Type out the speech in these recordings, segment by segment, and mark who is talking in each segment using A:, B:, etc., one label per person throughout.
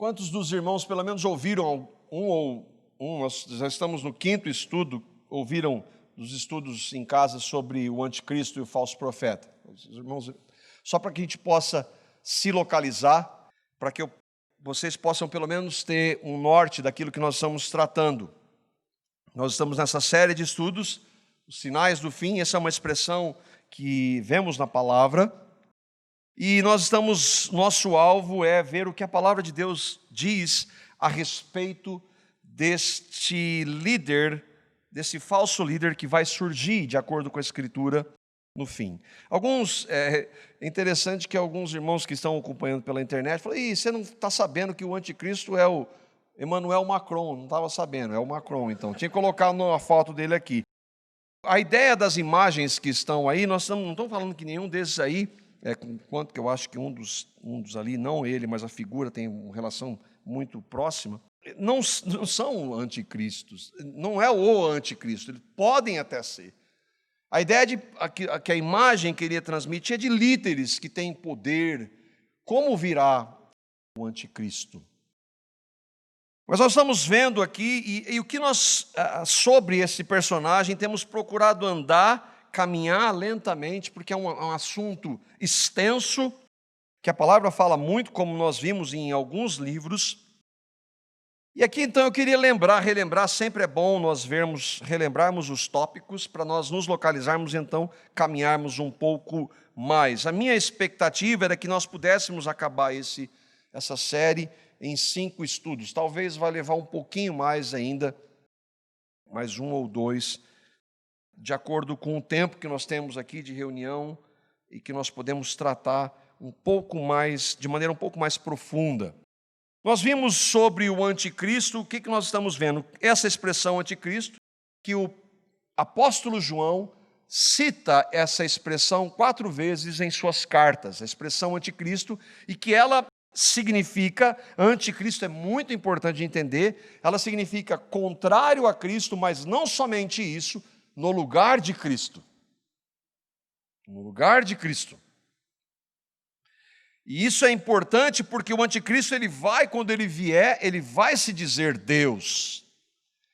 A: Quantos dos irmãos, pelo menos, ouviram nós já estamos no 5º estudo, ouviram dos estudos em casa sobre o anticristo e o falso profeta? Os irmãos, só para que a gente possa se localizar, para que vocês possam pelo menos ter um norte daquilo que nós estamos tratando. Nós estamos nessa série de estudos, os sinais do fim. Essa é uma expressão que vemos na palavra, e nosso alvo é ver o que a palavra de Deus diz a respeito deste líder, desse falso líder que vai surgir, de acordo com a Escritura, no fim. É interessante que alguns irmãos que estão acompanhando pela internet falam: você não está sabendo que o anticristo é o Emmanuel Macron? Não estava sabendo, é o Macron, então. Tinha que colocar a foto dele aqui. A ideia das imagens que estão aí, nós não estamos falando que nenhum desses aí, quanto que eu acho que um dos ali, não ele, mas a figura tem uma relação muito próxima, não são anticristos, não é o anticristo, eles podem até ser. A ideia que a imagem queria transmitir é de líderes que têm poder. Como virá o anticristo? Mas nós estamos vendo aqui, e o que nós, sobre esse personagem, temos procurado caminhar lentamente, porque é um assunto extenso, que a palavra fala muito, como nós vimos em alguns livros. E aqui então eu queria relembrar, sempre é bom nós relembrarmos os tópicos, para nós nos localizarmos, então caminharmos um pouco mais. A minha expectativa era que nós pudéssemos acabar essa série em 5 estudos. Talvez vai levar um pouquinho mais ainda, mais 1 ou 2, de acordo com o tempo que nós temos aqui de reunião e que nós podemos tratar um pouco mais, de maneira um pouco mais profunda. Nós vimos sobre o anticristo. O que nós estamos vendo? Essa expressão anticristo, que o apóstolo João cita essa expressão 4 vezes em suas cartas, a expressão anticristo, e que ela significa, anticristo é muito importante de entender, ela significa contrário a Cristo, mas não somente isso, no lugar de Cristo. No lugar de Cristo. E isso é importante porque o anticristo, quando ele vier, ele vai se dizer Deus.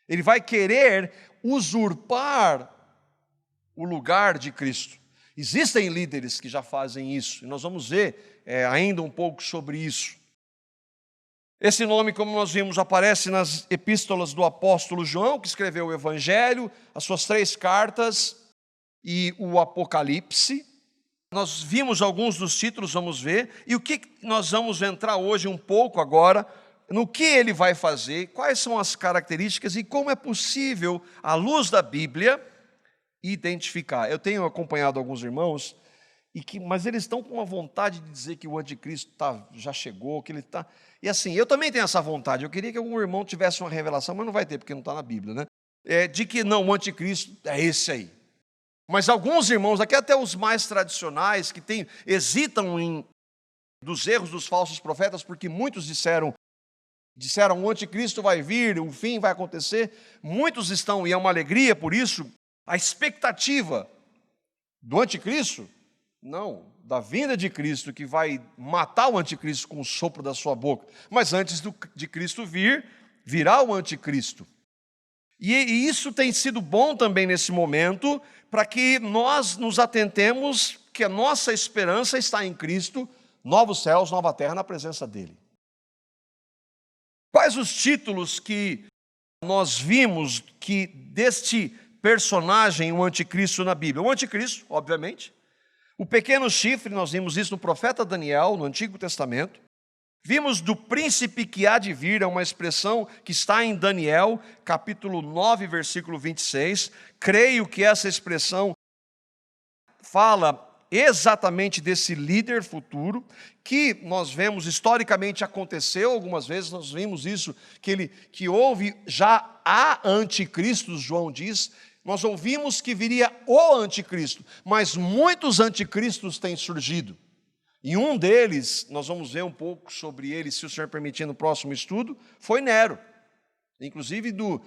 A: Ele vai querer usurpar o lugar de Cristo. Existem líderes que já fazem isso, e nós vamos ver ainda um pouco sobre isso. Esse nome, como nós vimos, aparece nas epístolas do apóstolo João, que escreveu o Evangelho, as suas 3 cartas e o Apocalipse. Nós vimos alguns dos títulos, vamos ver, e o que nós vamos entrar hoje um pouco agora, no que ele vai fazer, quais são as características e como é possível, à luz da Bíblia, identificar. Eu tenho acompanhado alguns irmãos, mas eles estão com uma vontade de dizer que o anticristo já chegou, que ele está... E assim, eu também tenho essa vontade. Eu queria que algum irmão tivesse uma revelação, mas não vai ter, porque não está na Bíblia, né? De que não, o anticristo é esse aí. Mas alguns irmãos, aqui até os mais tradicionais, que hesitam dos erros dos falsos profetas, porque muitos disseram, o anticristo vai vir, o fim vai acontecer. Muitos estão, e é uma alegria por isso, a expectativa do anticristo, não, da vinda de Cristo, que vai matar o anticristo com o sopro da sua boca. Mas antes de Cristo virá o anticristo. E isso tem sido bom também nesse momento, para que nós nos atentemos que a nossa esperança está em Cristo, novos céus, nova terra, na presença dEle. Quais os títulos que nós vimos deste personagem, o anticristo, na Bíblia? O anticristo, obviamente. O pequeno chifre, nós vimos isso no profeta Daniel, no Antigo Testamento. Vimos do príncipe que há de vir, é uma expressão que está em Daniel, capítulo 9, versículo 26. Creio que essa expressão fala exatamente desse líder futuro, que nós vemos historicamente aconteceu algumas vezes. Nós vimos isso, que houve já há anticristos, João diz. Nós ouvimos que viria o anticristo, mas muitos anticristos têm surgido. E um deles, nós vamos ver um pouco sobre ele, se o Senhor permitir, no próximo estudo, foi Nero. Inclusive do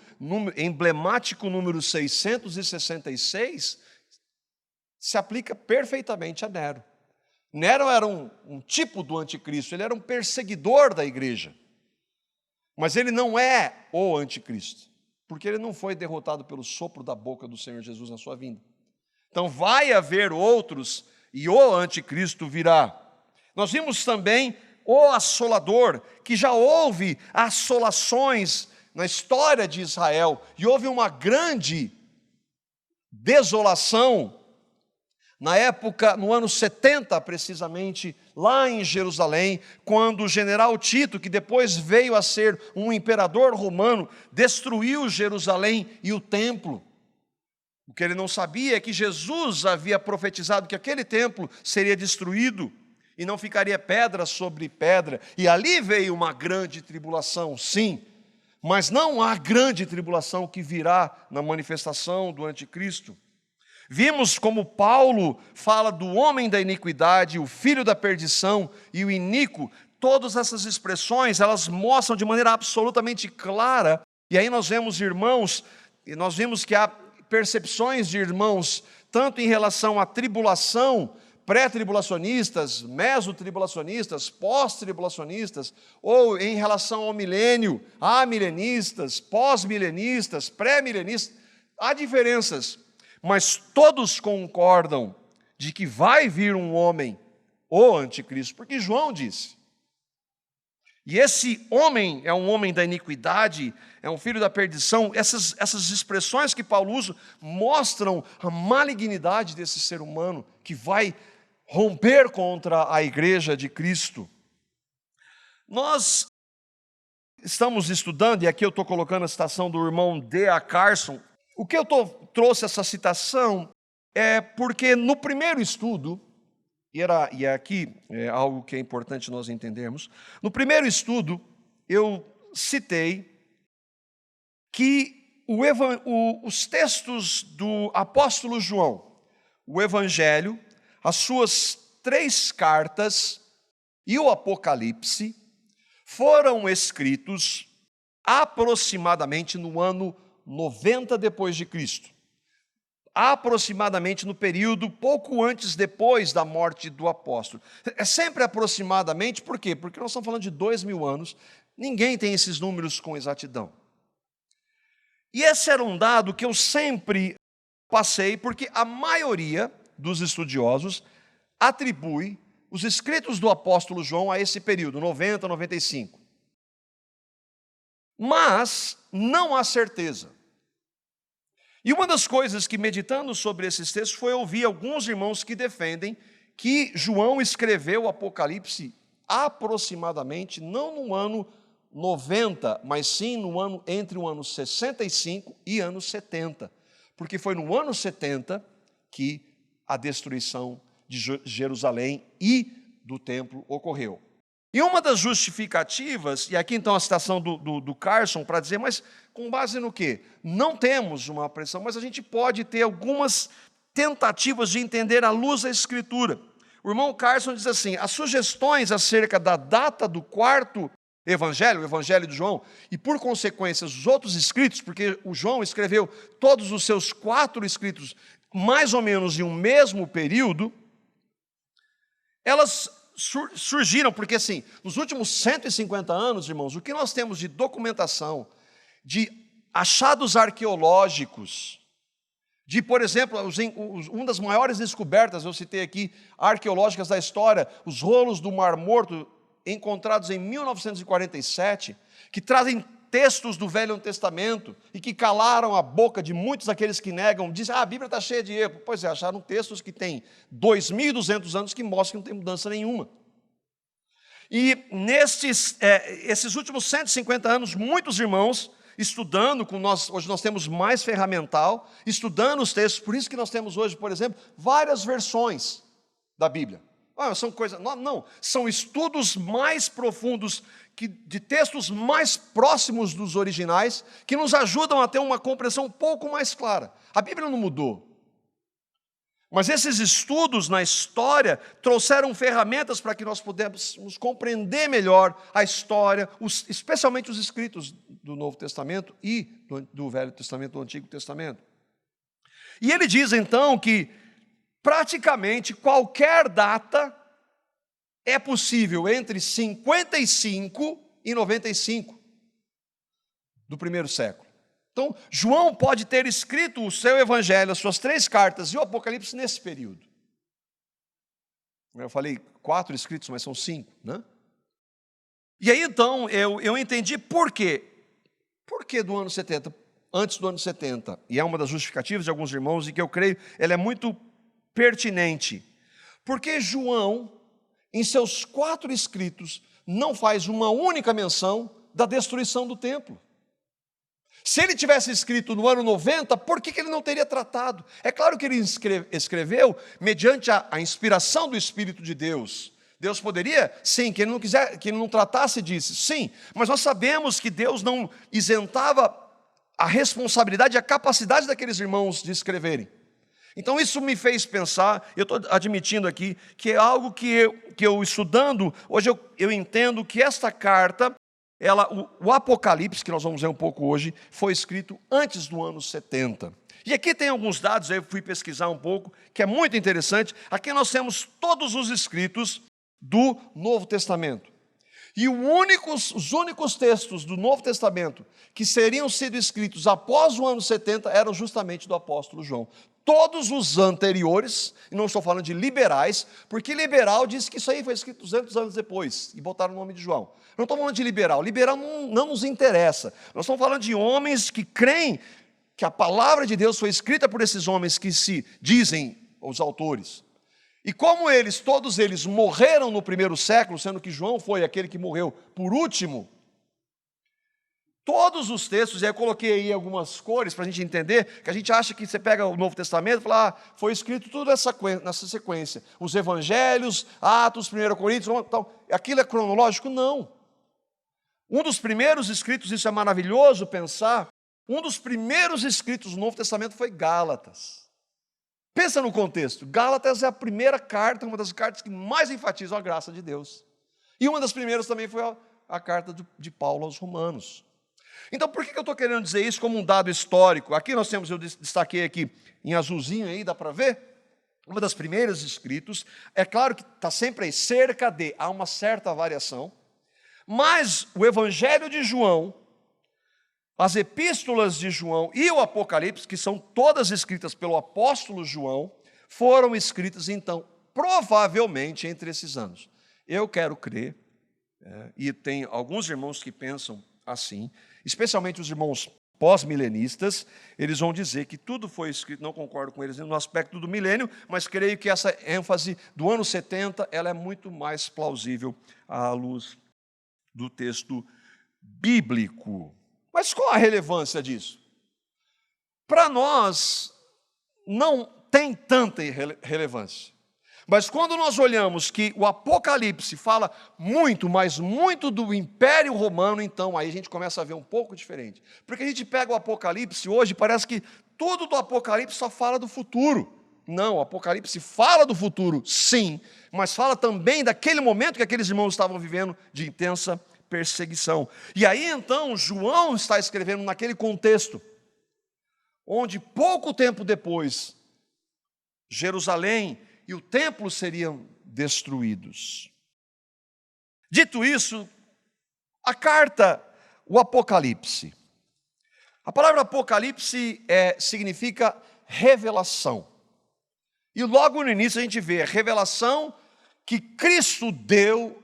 A: emblemático número 666, se aplica perfeitamente a Nero. Nero era um tipo do anticristo, ele era um perseguidor da igreja. Mas ele não é o anticristo, porque ele não foi derrotado pelo sopro da boca do Senhor Jesus na sua vinda. Então vai haver outros e o anticristo virá. Nós vimos também o assolador, que já houve assolações na história de Israel, e houve uma grande desolação na época, no ano 70 precisamente, lá em Jerusalém, quando o general Tito, que depois veio a ser um imperador romano, destruiu Jerusalém e o templo. O que ele não sabia é que Jesus havia profetizado que aquele templo seria destruído e não ficaria pedra sobre pedra. E ali veio uma grande tribulação, sim, mas não há grande tribulação que virá na manifestação do anticristo. Vimos como Paulo fala do homem da iniquidade, o filho da perdição e o iníquo. Todas essas expressões, elas mostram de maneira absolutamente clara. E aí nós vemos irmãos, e nós vimos que há percepções de irmãos, tanto em relação à tribulação, pré-tribulacionistas, mesotribulacionistas, pós-tribulacionistas, ou em relação ao milênio, amilenistas, pós-milenistas, pré-milenistas. Há diferenças, mas todos concordam de que vai vir um homem, o anticristo, porque João disse. E esse homem é um homem da iniquidade, é um filho da perdição. Essas expressões que Paulo usa mostram a malignidade desse ser humano que vai romper contra a igreja de Cristo. Nós estamos estudando, e aqui eu estou colocando a citação do irmão D.A. Carson. O que eu trouxe essa citação é porque no primeiro estudo, e aqui é algo que é importante nós entendermos, no primeiro estudo eu citei que os textos do apóstolo João, o Evangelho, as suas 3 cartas e o Apocalipse foram escritos aproximadamente no ano 90 depois de Cristo. Aproximadamente no período pouco antes depois da morte do apóstolo. É sempre aproximadamente, por quê? Porque nós estamos falando de 2000 anos, ninguém tem esses números com exatidão. E esse era um dado que eu sempre passei, porque a maioria dos estudiosos atribui os escritos do apóstolo João a esse período, 90, 95. Mas não há certeza. E uma das coisas que, meditando sobre esses textos, foi ouvir alguns irmãos que defendem que João escreveu o Apocalipse aproximadamente, não no ano 90, mas sim entre o ano 65 e ano 70. Porque foi no ano 70 que a destruição de Jerusalém e do templo ocorreu. E uma das justificativas, e aqui então a citação do Carson para dizer, mas com base no quê? Não temos uma pressão, mas a gente pode ter algumas tentativas de entender à luz da Escritura. O irmão Carson diz assim, as sugestões acerca da data do 4º Evangelho, o Evangelho de João, e por consequência os outros escritos, porque o João escreveu todos os seus 4 escritos mais ou menos em um mesmo período, elas surgiram, porque assim, nos últimos 150 anos, irmãos, o que nós temos de documentação, de achados arqueológicos, de, por exemplo, uma das maiores descobertas, eu citei aqui, arqueológicas da história, os rolos do Mar Morto, encontrados em 1947, que trazem textos do Velho Testamento e que calaram a boca de muitos daqueles que negam, dizem, a Bíblia está cheia de erro. Pois é, acharam textos que têm 2.200 anos que mostram que não tem mudança nenhuma. E esses últimos 150 anos, muitos irmãos estudando, hoje nós temos mais ferramental, estudando os textos, por isso que nós temos hoje, por exemplo, várias versões da Bíblia. São estudos mais profundos, de textos mais próximos dos originais, que nos ajudam a ter uma compreensão um pouco mais clara. A Bíblia não mudou. Mas esses estudos na história trouxeram ferramentas para que nós pudéssemos compreender melhor a história, especialmente os escritos do Novo Testamento e do Velho Testamento, do Antigo Testamento. E ele diz então que praticamente qualquer data é possível entre 55 e 95. do primeiro século. Então, João pode ter escrito o seu evangelho, as suas 3 cartas e o Apocalipse nesse período. Eu falei 4 escritos, mas são 5, né? E aí, então, eu entendi por quê. Por que do ano 70? Antes do ano 70. E é uma das justificativas de alguns irmãos, e que eu creio, ela é muito pertinente. Porque João, em seus 4 escritos, não faz uma única menção da destruição do templo. Se ele tivesse escrito no ano 90, por que ele não teria tratado? É claro que ele escreveu mediante a inspiração do Espírito de Deus. Deus poderia, sim, que ele não tratasse disso, sim, mas nós sabemos que Deus não isentava a responsabilidade e a capacidade daqueles irmãos de escreverem. Então isso me fez pensar, eu estou admitindo aqui, que é algo que eu estudando, hoje eu entendo que esta carta, o Apocalipse, que nós vamos ver um pouco hoje, foi escrito antes do ano 70. E aqui tem alguns dados, eu fui pesquisar um pouco, que é muito interessante. Aqui nós temos todos os escritos do Novo Testamento. E os únicos textos do Novo Testamento que seriam sido escritos após o ano 70 eram justamente do apóstolo João. Todos os anteriores, e não estou falando de liberais, porque liberal diz que isso aí foi escrito 200 anos depois, e botaram o nome de João. Não estou falando de liberal, liberal não nos interessa. Nós estamos falando de homens que creem que a palavra de Deus foi escrita por esses homens que se dizem os autores. E como todos eles morreram no primeiro século, sendo que João foi aquele que morreu por último, todos os textos, e aí eu coloquei aí algumas cores para a gente entender, que a gente acha que você pega o Novo Testamento e fala, foi escrito tudo nessa sequência. Os Evangelhos, Atos, 1 Coríntios, então, aquilo é cronológico? Não. Um dos primeiros escritos, isso é maravilhoso pensar, um dos primeiros escritos do Novo Testamento foi Gálatas. Pensa no contexto, Gálatas é a primeira carta, uma das cartas que mais enfatizam a graça de Deus. E uma das primeiras também foi a carta de Paulo aos Romanos. Então, por que eu estou querendo dizer isso como um dado histórico? Aqui nós temos, eu destaquei aqui em azulzinho aí, dá para ver? Uma das primeiras escritos, é claro que está sempre aí, cerca de, há uma certa variação, mas o Evangelho de João, as epístolas de João e o Apocalipse, que são todas escritas pelo apóstolo João, foram escritas, então, provavelmente entre esses anos. Eu quero crer, e tem alguns irmãos que pensam assim, especialmente os irmãos pós-milenistas, eles vão dizer que tudo foi escrito, não concordo com eles no aspecto do milênio, mas creio que essa ênfase do ano 70, ela é muito mais plausível à luz do texto bíblico. Mas qual a relevância disso? Para nós, não tem tanta relevância. Mas quando nós olhamos que o Apocalipse fala muito, mas muito do Império Romano, então aí a gente começa a ver um pouco diferente. Porque a gente pega o Apocalipse hoje, parece que tudo do Apocalipse só fala do futuro. Não, o Apocalipse fala do futuro, sim, mas fala também daquele momento que aqueles irmãos estavam vivendo de intensa perseguição. E aí então João está escrevendo naquele contexto, onde pouco tempo depois, Jerusalém e o templo seriam destruídos. Dito isso, a carta, o Apocalipse. A palavra Apocalipse significa revelação. E logo no início a gente vê a revelação que Cristo deu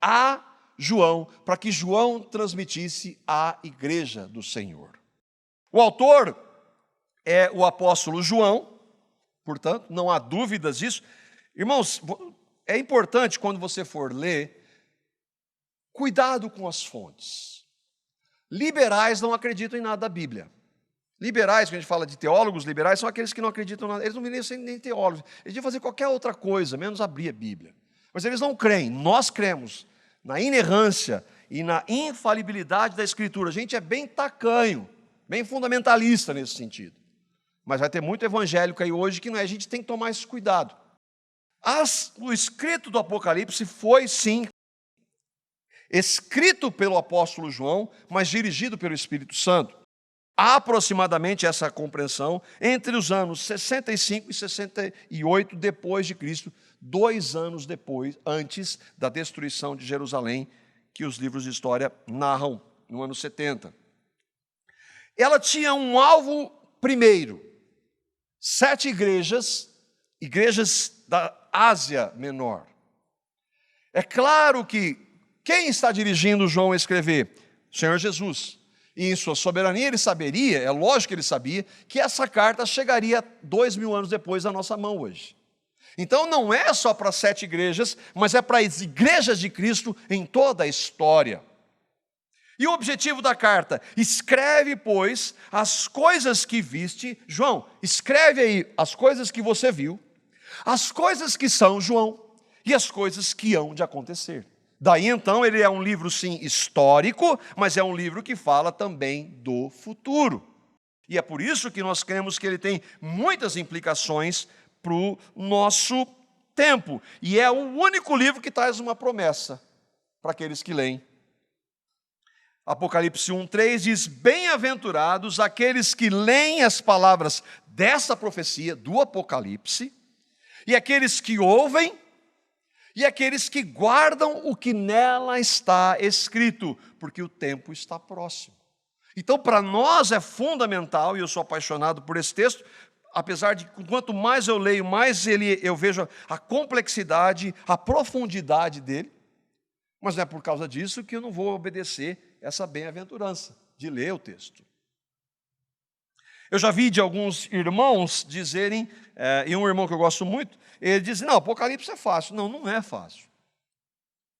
A: a João, para que João transmitisse à igreja do Senhor. O autor é o apóstolo João, portanto, não há dúvidas disso. Irmãos, é importante quando você for ler, cuidado com as fontes. Liberais não acreditam em nada da Bíblia. Liberais, quando a gente fala de teólogos liberais, são aqueles que não acreditam em nada. Eles não viriam ser nem teólogos. Eles deviam fazer qualquer outra coisa, menos abrir a Bíblia. Mas eles não creem. Nós cremos na inerrância e na infalibilidade da Escritura. A gente é bem tacanho, bem fundamentalista nesse sentido. Mas vai ter muito evangélico aí hoje que não é. A gente tem que tomar esse cuidado. O escrito do Apocalipse foi, sim, escrito pelo apóstolo João, mas dirigido pelo Espírito Santo. Há aproximadamente essa compreensão entre os anos 65 e 68 depois de Cristo, 2 anos depois, antes da destruição de Jerusalém, que os livros de história narram no ano 70. ela tinha um alvo primeiro: 7 igrejas da Ásia Menor. É claro que quem está dirigindo João a escrever? O Senhor Jesus. E em sua soberania ele saberia, é lógico que ele sabia, que essa carta chegaria 2000 anos depois da nossa mão hoje. Então não é só para 7 igrejas, mas é para as igrejas de Cristo em toda a história. E o objetivo da carta? Escreve, pois, as coisas que viste. João, escreve aí as coisas que você viu, as coisas que são, João, e as coisas que hão de acontecer. Daí então ele é um livro sim histórico, mas é um livro que fala também do futuro. E é por isso que nós cremos que ele tem muitas implicações para o nosso tempo. E é o único livro que traz uma promessa para aqueles que leem. Apocalipse 1:3 diz: bem-aventurados aqueles que leem as palavras dessa profecia do Apocalipse, e aqueles que ouvem, e aqueles que guardam o que nela está escrito, porque o tempo está próximo. Então, para nós é fundamental, e eu sou apaixonado por esse texto, apesar de que quanto mais eu leio, mais eu vejo a complexidade, a profundidade dele, mas não é por causa disso que eu não vou obedecer essa bem-aventurança de ler o texto. Eu já vi de alguns irmãos dizerem, e um irmão que eu gosto muito, ele diz: não, Apocalipse é fácil. Não, não é fácil.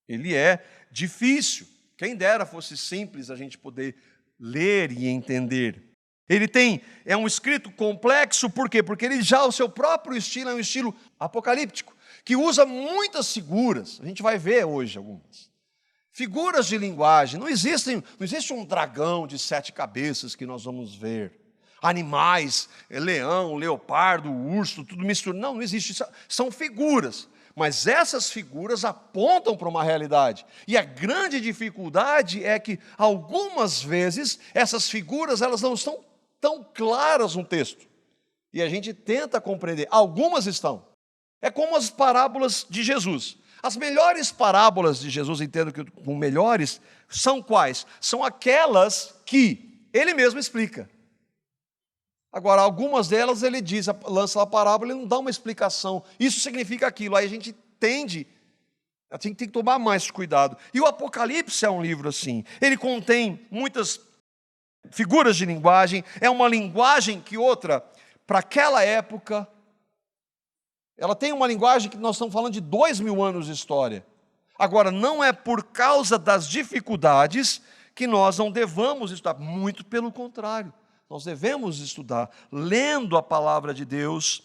A: Ele é difícil. Quem dera fosse simples a gente poder ler e entender. É um escrito complexo, por quê? Porque ele já, o seu próprio estilo é um estilo apocalíptico, que usa muitas figuras. A gente vai ver hoje algumas. Figuras de linguagem. Não existe um dragão de 7 cabeças que nós vamos ver. Animais, leão, leopardo, urso, tudo misturado. Não existe. São figuras. Mas essas figuras apontam para uma realidade. E a grande dificuldade é que, algumas vezes, essas figuras elas não estão tão claras no texto. E a gente tenta compreender. Algumas estão. É como as parábolas de Jesus. As melhores parábolas de Jesus, entendo que com melhores, são quais? São aquelas que ele mesmo explica. Agora, algumas delas ele diz, lança a parábola e não dá uma explicação. Isso significa aquilo. Aí a gente tem que tomar mais cuidado. E o Apocalipse é um livro assim. Ele contém muitas figuras de linguagem. É uma linguagem que para aquela época, ela tem uma linguagem que nós estamos falando de 2000 anos de história. Agora, não é por causa das dificuldades que nós não devamos estudar. Muito pelo contrário. Nós devemos estudar, lendo a palavra de Deus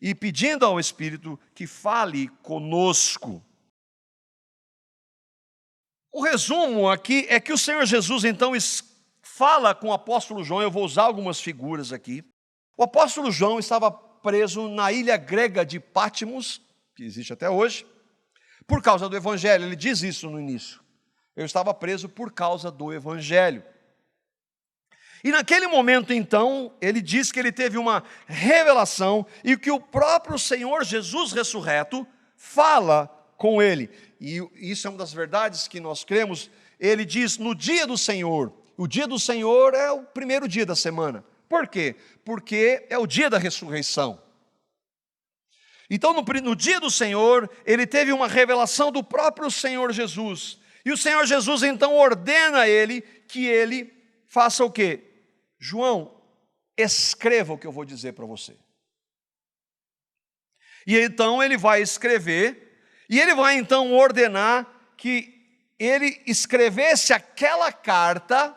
A: e pedindo ao Espírito que fale conosco. O resumo aqui é que o Senhor Jesus, então, fala com o apóstolo João. Eu vou usar algumas figuras aqui. O apóstolo João estava preso na ilha grega de Patmos, que existe até hoje, por causa do Evangelho. Ele diz isso no início. Eu estava preso por causa do Evangelho. E naquele momento, então, ele diz que ele teve uma revelação e que o próprio Senhor Jesus ressurreto fala com ele. E isso é uma das verdades que nós cremos. Ele diz: no dia do Senhor. O dia do Senhor é o primeiro dia da semana. Por quê? Porque é o dia da ressurreição. Então, no dia do Senhor, ele teve uma revelação do próprio Senhor Jesus. E o Senhor Jesus, então, ordena a ele que ele faça o quê? João, escreva o que eu vou dizer para você. E então ele vai escrever, e ele vai então ordenar que ele escrevesse aquela carta,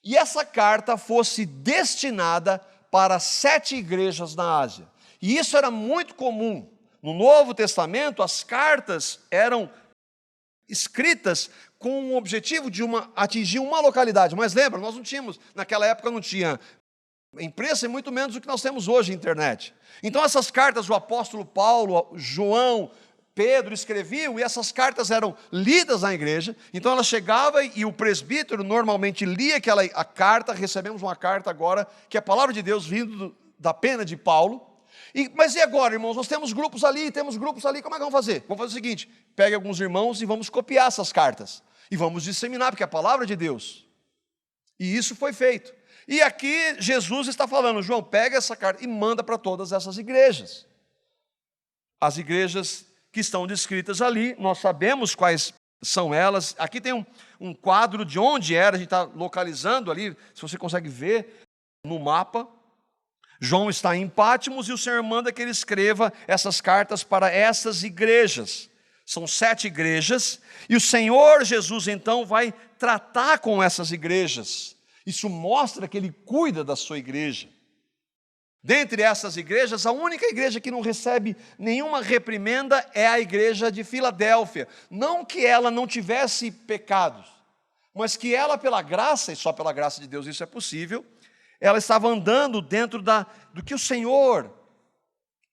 A: e essa carta fosse destinada para 7 igrejas na Ásia. E isso era muito comum. No Novo Testamento, as cartas eram escritas com o objetivo de atingir uma localidade. Mas lembra, nós não tínhamos, naquela época não tinha imprensa e muito menos o que nós temos hoje, internet. Então essas cartas, o apóstolo Paulo, João, Pedro escreviam, e essas cartas eram lidas na igreja. Então ela chegava e o presbítero normalmente lia a carta. Recebemos uma carta agora, que é a palavra de Deus vindo da pena de Paulo. Mas e agora, irmãos? Nós temos grupos ali, como é que vamos fazer? Vamos fazer o seguinte: pegue alguns irmãos e vamos copiar essas cartas. E vamos disseminar, porque é a palavra de Deus. E isso foi feito. E aqui Jesus está falando, João, pega essa carta e manda para todas essas igrejas. As igrejas que estão descritas ali, nós sabemos quais são elas. Aqui tem um quadro de onde era, a gente está localizando ali, se você consegue ver no mapa. João está em Patmos e o Senhor manda que ele escreva essas cartas para essas igrejas. São 7 igrejas, e o Senhor Jesus então vai tratar com essas igrejas. Isso mostra que ele cuida da sua igreja. Dentre essas igrejas, a única igreja que não recebe nenhuma reprimenda é a igreja de Filadélfia. Não que ela não tivesse pecados, mas que ela, pela graça, e só pela graça de Deus isso é possível, ela estava andando dentro do que o Senhor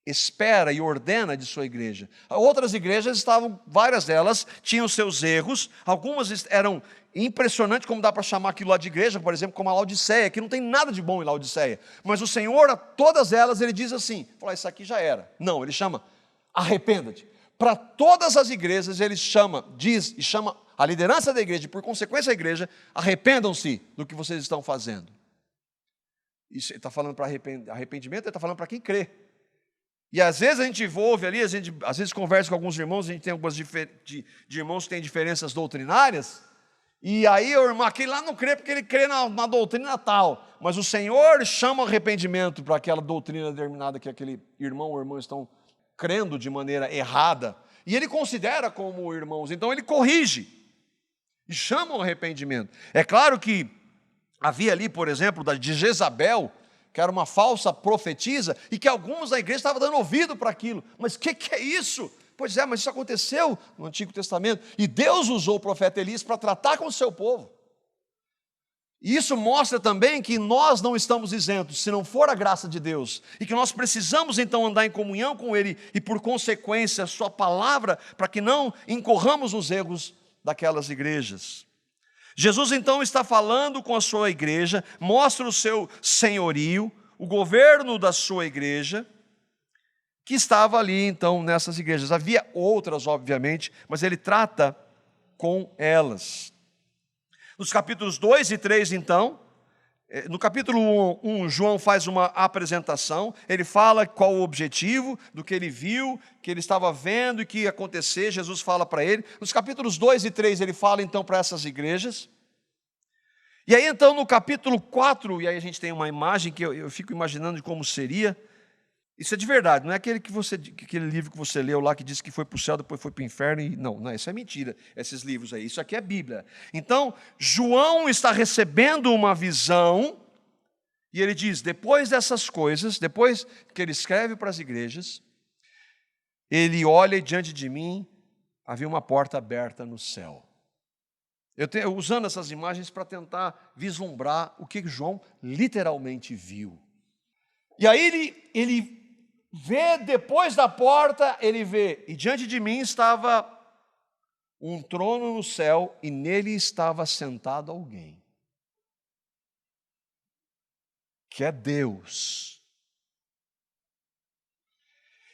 A: espera e ordena de sua igreja. Outras igrejas várias delas tinham seus erros, algumas eram impressionantes, como dá para chamar aquilo lá de igreja, por exemplo, como a Laodiceia, que não tem nada de bom em Laodiceia. Mas o Senhor, a todas elas, ele diz assim, isso aqui já era. Não, ele chama, arrependa-te. Para todas as igrejas, ele chama a liderança da igreja, e por consequência a igreja, arrependam-se do que vocês estão fazendo. Isso ele está falando para arrependimento, ele está falando para quem crê. E às vezes a gente ouve ali, às vezes conversa com alguns irmãos, a gente tem algumas de irmãos que têm diferenças doutrinárias, e aí o irmão, aquele lá não crê porque ele crê na doutrina tal, mas o Senhor chama o arrependimento para aquela doutrina determinada que aquele irmão ou irmã estão crendo de maneira errada, e ele considera como irmãos, então ele corrige, e chama o arrependimento. É claro que havia ali, por exemplo, de Jezabel, que era uma falsa profetisa, e que alguns da igreja estavam dando ouvido para aquilo. Mas o que é isso? Pois é, mas isso aconteceu no Antigo Testamento, e Deus usou o profeta Elias para tratar com o seu povo. E isso mostra também que nós não estamos isentos, se não for a graça de Deus, e que nós precisamos então andar em comunhão com Ele, e por consequência a sua palavra, para que não incorramos nos erros daquelas igrejas. Jesus então está falando com a sua igreja, mostra o seu senhorio, o governo da sua igreja, que estava ali então nessas igrejas. Havia outras, obviamente, mas ele trata com elas. Nos capítulos 2 e 3, então, no capítulo 1, João faz uma apresentação, ele fala qual o objetivo do que ele viu, que ele estava vendo e que ia acontecer, Jesus fala para ele. Nos capítulos 2 e 3, ele fala então para essas igrejas. E aí então no capítulo 4, e aí a gente tem uma imagem que eu fico imaginando de como seria. Isso é de verdade, não é aquele livro que você leu lá que disse que foi para o céu, depois foi para o inferno, não, isso é mentira, esses livros aí, isso aqui é Bíblia. Então, João está recebendo uma visão, e ele diz, depois dessas coisas, depois que ele escreve para as igrejas, ele olha e diante de mim, havia uma porta aberta no céu. Usando essas imagens para tentar vislumbrar o que João literalmente viu. E aí ele vê, depois da porta, ele vê, e diante de mim estava um trono no céu, e nele estava sentado alguém, que é Deus.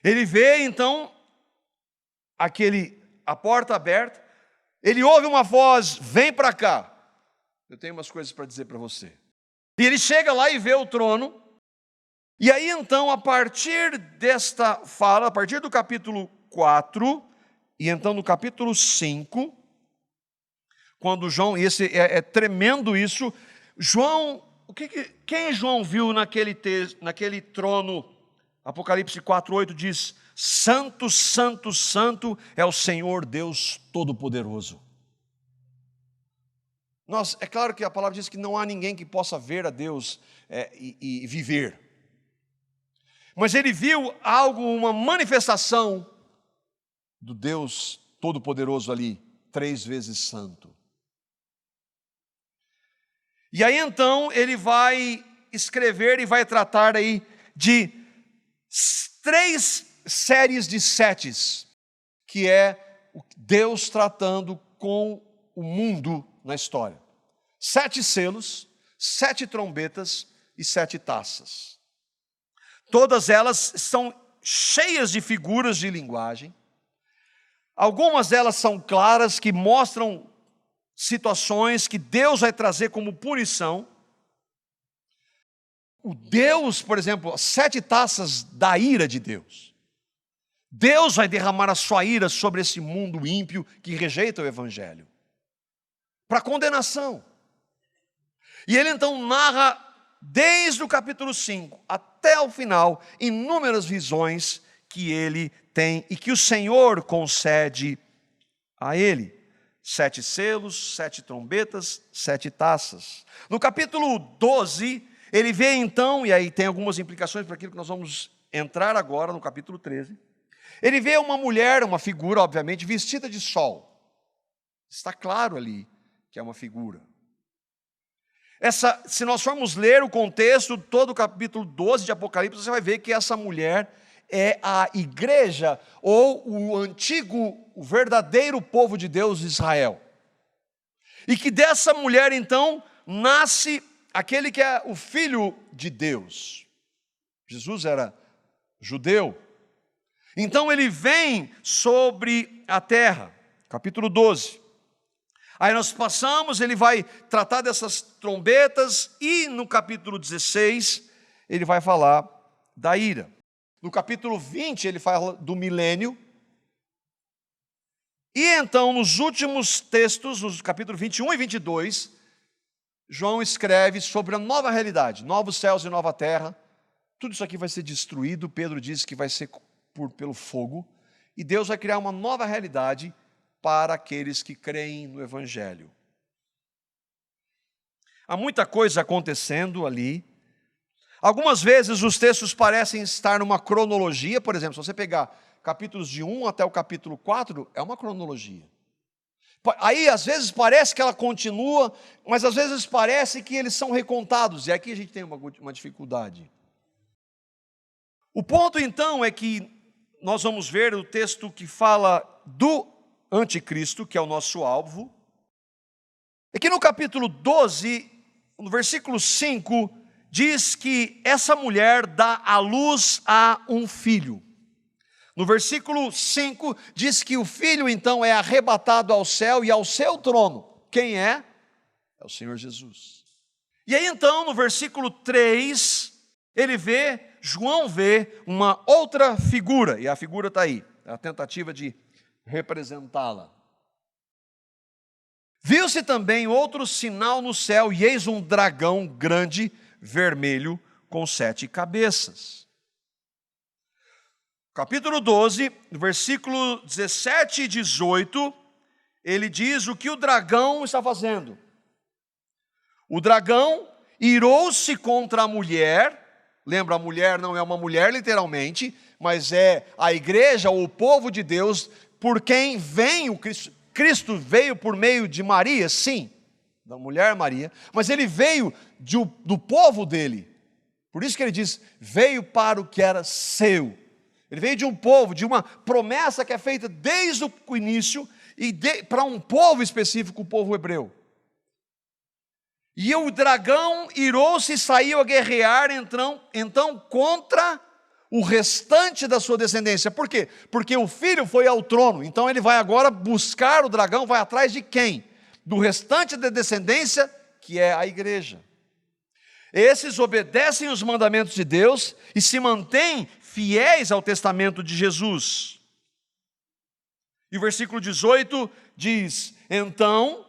A: Ele vê então a porta aberta, ele ouve uma voz, vem para cá, eu tenho umas coisas para dizer para você. E ele chega lá e vê o trono. E aí então, a partir desta fala, a partir do capítulo 4, e então no capítulo 5, quando João, e esse é tremendo isso, João, quem João viu naquele trono? Apocalipse 4:8 diz, Santo, Santo, Santo é o Senhor Deus Todo-Poderoso. É claro que a palavra diz que não há ninguém que possa ver a Deus e viver. Mas ele viu uma manifestação do Deus Todo-Poderoso ali, 3 vezes santo. E aí então ele vai escrever e vai tratar aí de 3 séries de setes, que é Deus tratando com o mundo na história. 7 selos, 7 trombetas e 7 taças. Todas elas são cheias de figuras de linguagem. Algumas delas são claras, que mostram situações que Deus vai trazer como punição. o Deus, por exemplo, as 7 taças da ira de Deus. Deus vai derramar a sua ira sobre esse mundo ímpio que rejeita o Evangelho, para condenação. E ele então narra, desde o capítulo 5 até o final, inúmeras visões que ele tem e que o Senhor concede a ele. 7 selos, 7 trombetas, 7 taças. No capítulo 12, ele vê então, e aí tem algumas implicações para aquilo que nós vamos entrar agora no capítulo 13. Ele vê uma mulher, uma figura, obviamente, vestida de sol. Está claro ali que é uma figura. Se nós formos ler o contexto, todo o capítulo 12 de Apocalipse, você vai ver que essa mulher é a igreja, ou o verdadeiro povo de Deus de Israel. E que dessa mulher, então, nasce aquele que é o Filho de Deus. Jesus era judeu. Então ele vem sobre a terra, capítulo 12. Aí nós passamos, ele vai tratar dessas trombetas, e no capítulo 16, ele vai falar da ira. No capítulo 20, ele fala do milênio. E então, nos últimos textos, nos capítulos 21 e 22, João escreve sobre a nova realidade, novos céus e nova terra. Tudo isso aqui vai ser destruído, Pedro diz que vai ser pelo fogo, e Deus vai criar uma nova realidade para aqueles que creem no Evangelho. Há muita coisa acontecendo ali. Algumas vezes os textos parecem estar numa cronologia, por exemplo, se você pegar capítulos de 1 até o capítulo 4, é uma cronologia. Aí, às vezes, parece que ela continua, mas às vezes parece que eles são recontados, e aqui a gente tem uma dificuldade. O ponto, então, é que nós vamos ver o texto que fala do anticristo, que é o nosso alvo. É que no capítulo 12, no versículo 5, diz que essa mulher dá à luz a um filho. No versículo 5, diz que o filho, então, é arrebatado ao céu e ao seu trono. Quem é? É o Senhor Jesus. E aí, então, no versículo 3, João vê uma outra figura, e a figura está aí, a tentativa de representá-la. Viu-se também outro sinal no céu, e eis um dragão grande, vermelho, com 7 cabeças. Capítulo 12, versículo 17 e 18, ele diz o que o dragão está fazendo. O dragão irou-se contra a mulher. Lembra, a mulher não é uma mulher literalmente, mas é a igreja, ou o povo de Deus, por quem vem o Cristo. Cristo veio por meio de Maria, sim, da mulher Maria, mas ele veio do povo dele. Por isso que ele diz, veio para o que era seu. Ele veio de um povo, de uma promessa que é feita desde o início, e para um povo específico, o povo hebreu. E o dragão irou-se e saiu a guerrear, então contra o restante da sua descendência. Por quê? Porque o filho foi ao trono, então ele vai agora buscar o dragão, vai atrás de quem? Do restante da descendência, que é a igreja. Esses obedecem os mandamentos de Deus e se mantêm fiéis ao testamento de Jesus. E o versículo 18 diz, então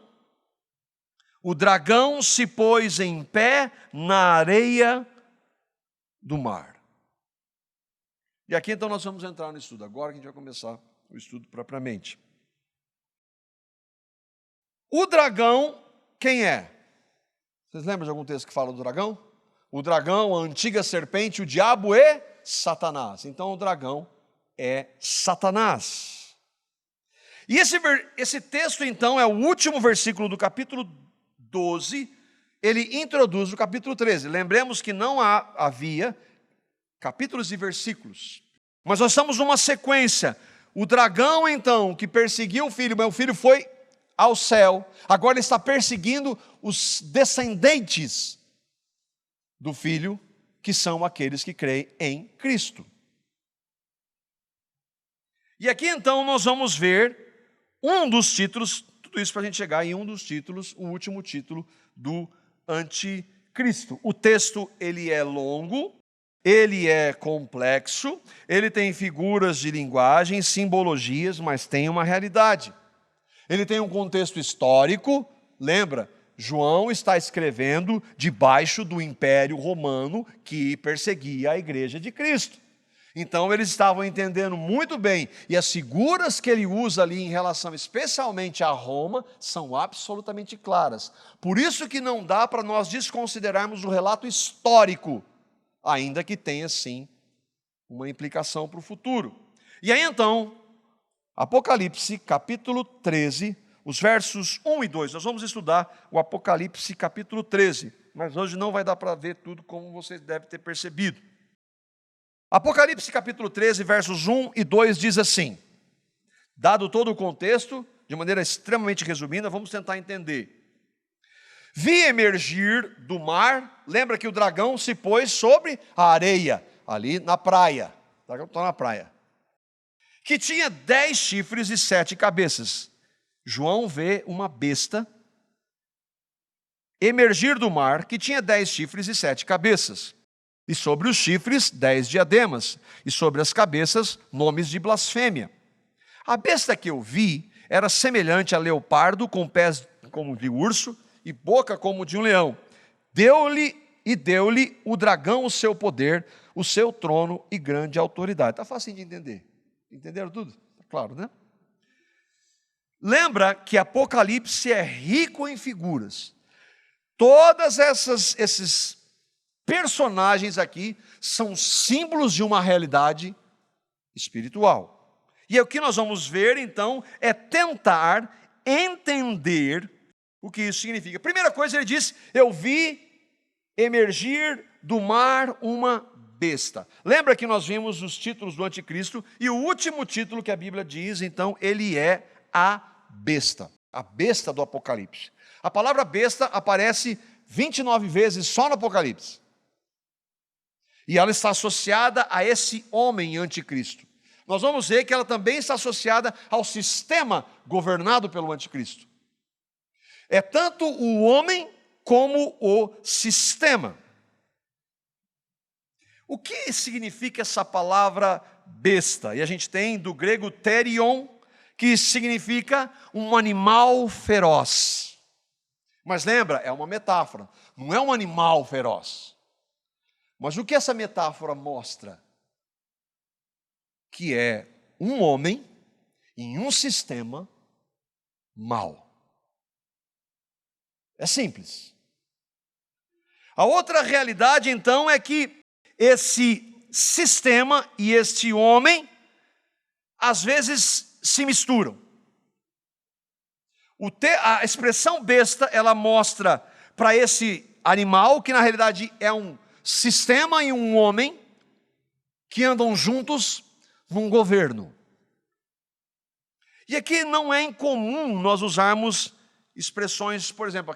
A: o dragão se pôs em pé na areia do mar. E aqui então nós vamos entrar no estudo, agora que a gente vai começar o estudo propriamente. O dragão, quem é? Vocês lembram de algum texto que fala do dragão? O dragão, a antiga serpente, o diabo e Satanás. Então o dragão é Satanás. E esse texto então é o último versículo do capítulo 12, ele introduz o capítulo 13. Lembremos que não havia capítulos e versículos, mas nós estamos numa sequência. O dragão então, que perseguiu o filho, mas o filho foi ao céu, agora ele está perseguindo os descendentes do filho, que são aqueles que creem em Cristo. E aqui então nós vamos ver um dos títulos, tudo isso para a gente chegar em um dos títulos, o último título do anticristo. Cristo. O texto, ele é longo, ele é complexo, ele tem figuras de linguagem, simbologias, mas tem uma realidade. Ele tem um contexto histórico, lembra? João está escrevendo debaixo do Império Romano que perseguia a igreja de Cristo. Então eles estavam entendendo muito bem, e as figuras que ele usa ali em relação especialmente a Roma são absolutamente claras. Por isso que não dá para nós desconsiderarmos o relato histórico, ainda que tenha sim uma implicação para o futuro. E aí então, Apocalipse capítulo 13, os versos 1 e 2, nós vamos estudar o Apocalipse capítulo 13, mas hoje não vai dar para ver tudo como você deve ter percebido. Apocalipse capítulo 13, versos 1 e 2 diz assim, dado todo o contexto, de maneira extremamente resumida, vamos tentar entender. Vi emergir do mar, lembra que o dragão se pôs sobre a areia, ali na praia, o dragão está na praia, que tinha 10 chifres e 7 cabeças. João vê uma besta emergir do mar, que tinha 10 chifres e 7 cabeças. E sobre os chifres, 10 diademas, e sobre as cabeças, nomes de blasfêmia. A besta que eu vi era semelhante a leopardo, com pés como de urso e boca como de um leão. Deu-lhe o dragão o seu poder, o seu trono e grande autoridade. Está fácil de entender. Entenderam tudo? Claro, né? Lembra que Apocalipse é rico em figuras. Todas esses personagens aqui são símbolos de uma realidade espiritual. E o que nós vamos ver, então, é tentar entender o que isso significa. Primeira coisa, ele diz, eu vi emergir do mar uma besta. Lembra que nós vimos os títulos do anticristo, e o último título que a Bíblia diz, então, ele é a besta do Apocalipse. A palavra besta aparece 29 vezes só no Apocalipse. E ela está associada a esse homem anticristo. Nós vamos ver que ela também está associada ao sistema governado pelo anticristo. É tanto o homem como o sistema. O que significa essa palavra besta? E a gente tem do grego therion, que significa um animal feroz. Mas lembra, é uma metáfora, não é um animal feroz. Mas o que essa metáfora mostra? Que é um homem em um sistema mau. É simples. A outra realidade, então, é que esse sistema e este homem, às vezes, se misturam. A expressão besta, ela mostra para esse animal, que na realidade é um sistema e um homem, que andam juntos num governo. E aqui não é incomum nós usarmos expressões, por exemplo,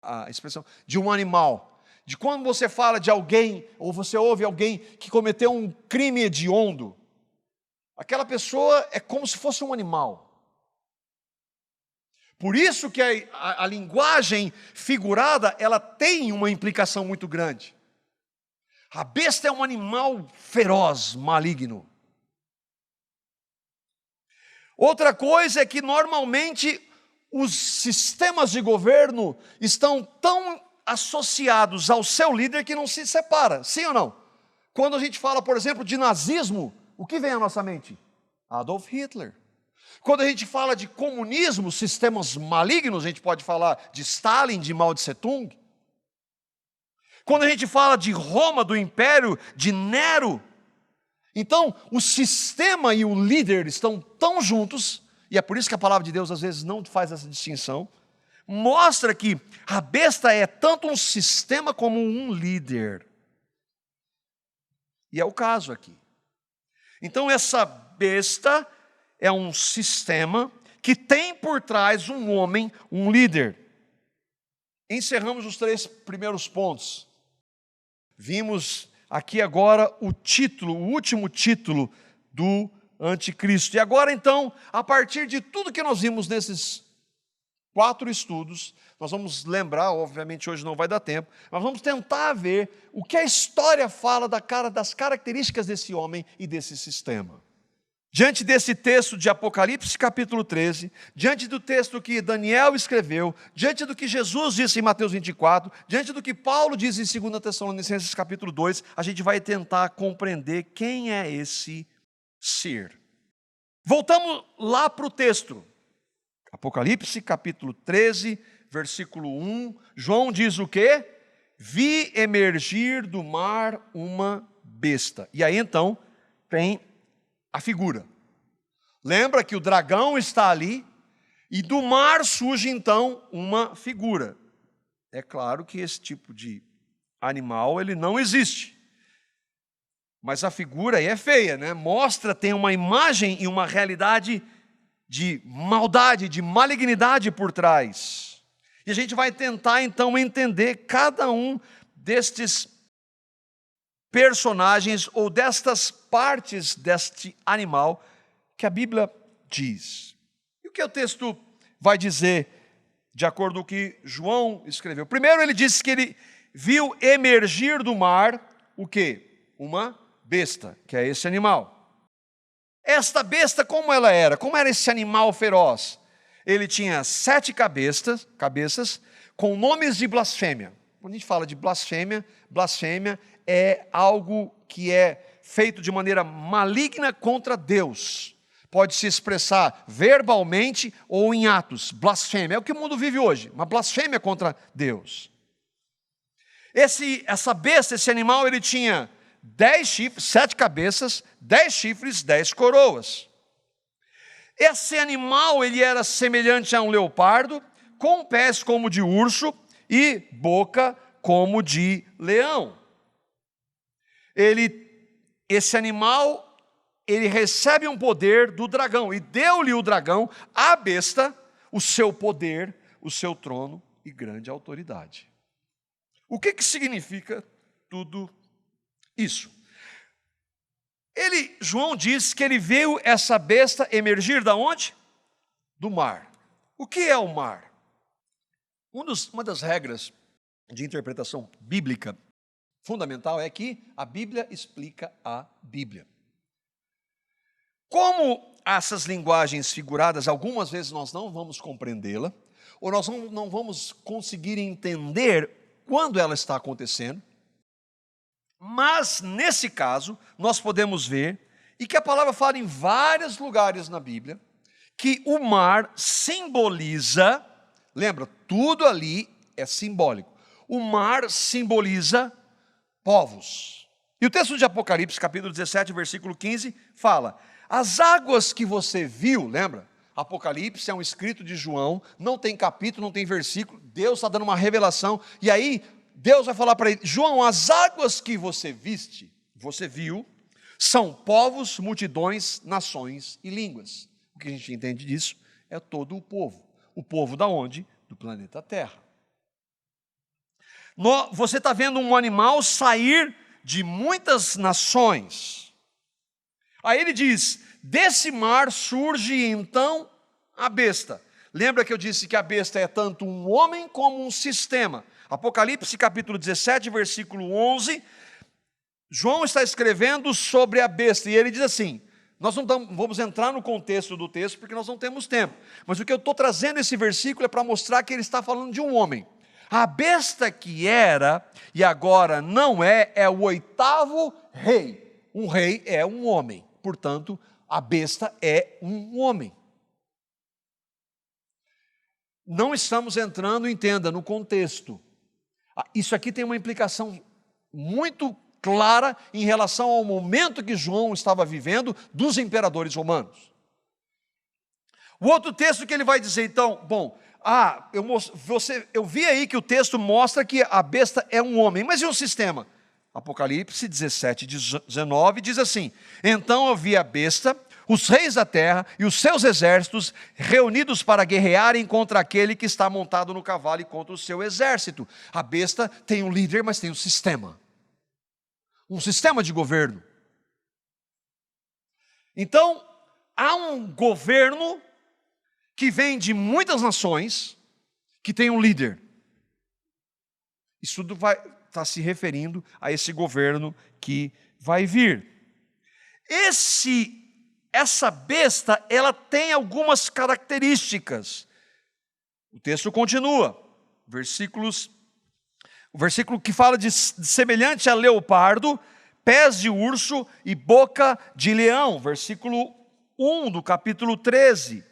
A: a expressão de um animal. De quando você fala de alguém, ou você ouve alguém que cometeu um crime hediondo, aquela pessoa é como se fosse um animal. Por isso que a linguagem figurada, ela tem uma implicação muito grande. A besta é um animal feroz, maligno. Outra coisa é que normalmente os sistemas de governo estão tão associados ao seu líder que não se separa, sim ou não? Quando a gente fala, por exemplo, de nazismo, o que vem à nossa mente? Adolf Hitler. Quando a gente fala de comunismo, sistemas malignos, a gente pode falar de Stalin, de Mao Tse Tung. Quando a gente fala de Roma, do Império, de Nero. Então, o sistema e o líder estão tão juntos, e é por isso que a palavra de Deus às vezes não faz essa distinção, mostra que a besta é tanto um sistema como um líder. E é o caso aqui. Então, essa besta é um sistema que tem por trás um homem, um líder. Encerramos os 3 primeiros pontos. Vimos aqui agora o último título do anticristo. E agora então, a partir de tudo que nós vimos nesses 4 estudos. Nós vamos lembrar, obviamente hoje não vai dar tempo, mas vamos tentar ver o que a história fala das características desse homem e desse sistema. Diante desse texto de Apocalipse capítulo 13, diante do texto que Daniel escreveu, diante do que Jesus disse em Mateus 24, diante do que Paulo diz em 2 Tessalonicenses capítulo 2, a gente vai tentar compreender quem é esse ser. Voltamos lá para o texto. Apocalipse capítulo 13, versículo 1, João diz o quê? Vi emergir do mar uma besta. E aí então tem a figura. Lembra que o dragão está ali e do mar surge então uma figura. É claro que esse tipo de animal ele não existe. Mas a figura aí é feia, né? Mostra, tem uma imagem e uma realidade de maldade, de malignidade por trás. E a gente vai tentar então entender cada um destes personagens ou destas partes deste animal que a Bíblia diz. E o que o texto vai dizer de acordo com o que João escreveu? Primeiro ele disse que ele viu emergir do mar o quê? Uma besta, que é esse animal. Esta besta, como ela era? Como era esse animal feroz? Ele tinha 7 cabeças com nomes de blasfêmia. Quando a gente fala de blasfêmia é algo que é feito de maneira maligna contra Deus. Pode se expressar verbalmente ou em atos. Blasfêmia é o que o mundo vive hoje, uma blasfêmia contra Deus. Essa besta, esse animal, ele tinha 10 chifres, 7 cabeças, 10 chifres, 10 coroas. Esse animal, ele era semelhante a um leopardo, com pés como de urso e boca como de leão. Esse animal, ele recebe um poder do dragão, e deu-lhe o dragão, a besta, o seu poder, o seu trono e grande autoridade. O que significa tudo isso? João diz que ele viu essa besta emergir da onde? Do mar. O que é o mar? Uma das regras de interpretação bíblica fundamental é que a Bíblia explica a Bíblia. Como essas linguagens figuradas, algumas vezes nós não vamos compreendê-la, ou nós não vamos conseguir entender quando ela está acontecendo, mas nesse caso nós podemos ver, e que a palavra fala em vários lugares na Bíblia, que o mar simboliza, lembra, tudo ali é simbólico, o mar simboliza povos. E o texto de Apocalipse, capítulo 17, versículo 15, fala: as águas que você viu, lembra? Apocalipse é um escrito de João, não tem capítulo, não tem versículo, Deus está dando uma revelação, e aí Deus vai falar para ele: João, as águas que você viu, são povos, multidões, nações e línguas. O que a gente entende disso é todo o povo. O povo da onde? Do planeta Terra. Você está vendo um animal sair de muitas nações. Aí ele diz: desse mar surge então a besta. Lembra que eu disse que a besta é tanto um homem como um sistema. Apocalipse capítulo 17, versículo 11, João está escrevendo sobre a besta, e ele diz assim, nós não vamos entrar no contexto do texto, porque nós não temos tempo, mas o que eu estou trazendo esse versículo é para mostrar que ele está falando de um homem. A besta que era, e agora não é o 8º rei. Um rei é um homem, portanto, a besta é um homem. Não estamos entrando, entenda, no contexto. Isso aqui tem uma implicação muito clara em relação ao momento que João estava vivendo dos imperadores romanos. O outro texto que ele vai dizer, então, eu vi aí que o texto mostra que a besta é um homem, mas e o sistema? Apocalipse 17, 19 diz assim: então eu vi a besta, os reis da terra e os seus exércitos reunidos para guerrearem contra aquele que está montado no cavalo e contra o seu exército. A besta tem um líder, mas tem um sistema de governo. Então, há um governo que vem de muitas nações, que tem um líder. Isso tudo está se referindo a esse governo que vai vir. Essa besta, ela tem algumas características. O texto continua, o versículo que fala de semelhante a leopardo, pés de urso e boca de leão, versículo 1 do capítulo 13.